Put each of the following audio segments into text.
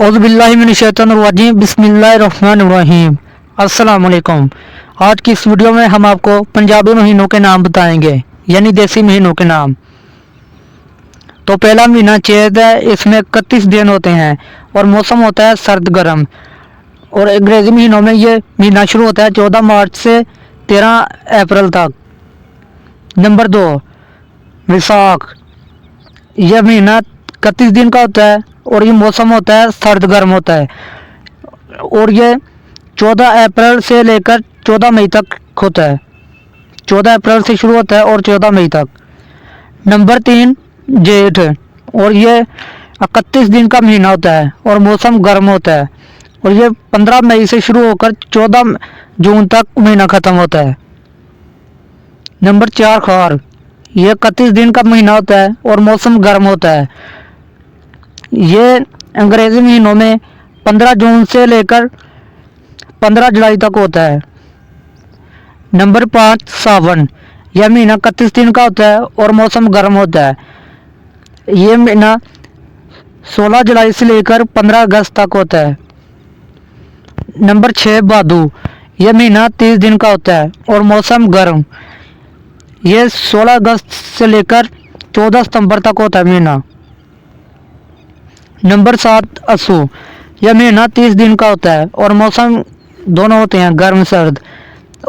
औज़ुबिल्लाहिमिनश्शैतानिर्रजीम बिस्मिल्लाहिर्रहमानिर्रहीम। अस्सलाम वालेकुम। आज की इस वीडियो में हम आपको पंजाबी महीनों के नाम बताएंगे, यानी देसी महीनों के नाम। तो पहला महीना चैत है, इसमें 31 दिन होते हैं और मौसम होता है सर्द गर्म। और अंग्रेज़ी महीनों में ये महीना शुरू होता है 14 मार्च से 13 अप्रैल तक। नंबर 2, वैसाख। यह महीना 31 दिन का होता है और ये मौसम होता है सर्द गर्म होता है और ये 14 अप्रैल से लेकर 14 मई तक होता है। 14 अप्रैल से शुरू होता है और 14 मई तक। नंबर 3, जेठ। और ये 31 दिन का महीना होता है और मौसम गर्म होता है और ये 15 मई से शुरू होकर 14 जून तक महीना ख़त्म होता है। नंबर 4, खार। यह 31 दिन का महीना होता है और मौसम गर्म होता है। ये अंग्रेज़ी महीनों में 15 जून से लेकर 15 जुलाई तक होता है। नंबर 5, सावन। यह महीना 31 दिन का होता है और मौसम गर्म होता है। ये महीना 16 जुलाई से लेकर 15 अगस्त तक होता है। नंबर 6, भादु। यह महीना 30 दिन का होता है और मौसम गर्म। ये 16 अगस्त से लेकर 14 सितंबर तक होता है महीना। नंबर 7, असू। यह महीना 30 दिन का होता है और मौसम दोनों होते हैं गर्म सर्द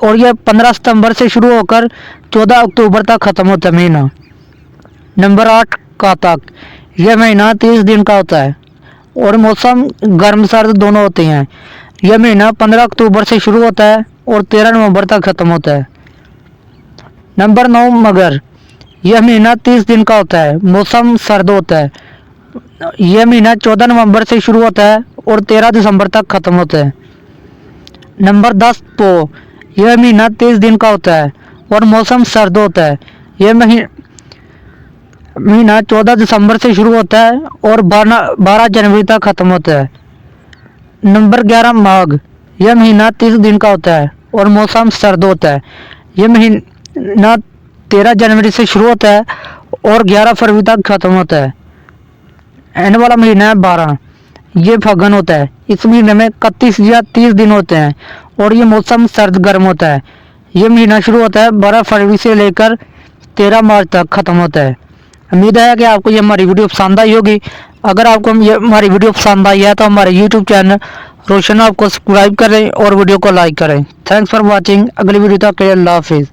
और यह 15 सितंबर से शुरू होकर 14 अक्टूबर तक ख़त्म होता है महीना। नंबर 8, कातक। यह महीना 30 दिन का होता है और मौसम गर्म सर्द दोनों होते हैं। यह महीना 15 अक्टूबर से शुरू होता है और 13 नवंबर तक ख़त्म होता है। नंबर 9, मगर। यह महीना 30 दिन का होता है, मौसम सर्द होता है। यह महीना 14 नवंबर से शुरू होता है और 13 दिसंबर तक ख़त्म होता है। नंबर 10, पो। यह महीना 30 दिन का होता है और मौसम सर्द होता है। यह महीना 14 दिसंबर से शुरू होता है और 12 जनवरी तक ख़त्म होता है। नंबर 11, माघ। यह महीना 30 दिन का होता है और मौसम सर्द होता है। यह महीना 13 जनवरी से शुरू होता है और 11 फरवरी तक ख़त्म होता है। एंड वाला महीना है 12, ये फागुन होता है। इस महीने में 31 या 30 दिन होते हैं और ये मौसम सर्द गर्म होता है। ये महीना शुरू होता है 12 फरवरी से लेकर 13 मार्च तक ख़त्म होता है। उम्मीद है कि आपको ये हमारी वीडियो पसंद आई होगी। अगर आपको ये हमारी वीडियो पसंद आई है तो हमारे यूट्यूब चैनल रोशन आपको सब्सक्राइब करें और वीडियो को लाइक करें। Thanks for watching. अगली वीडियो तक के लिए अल्लाह हाफिज़।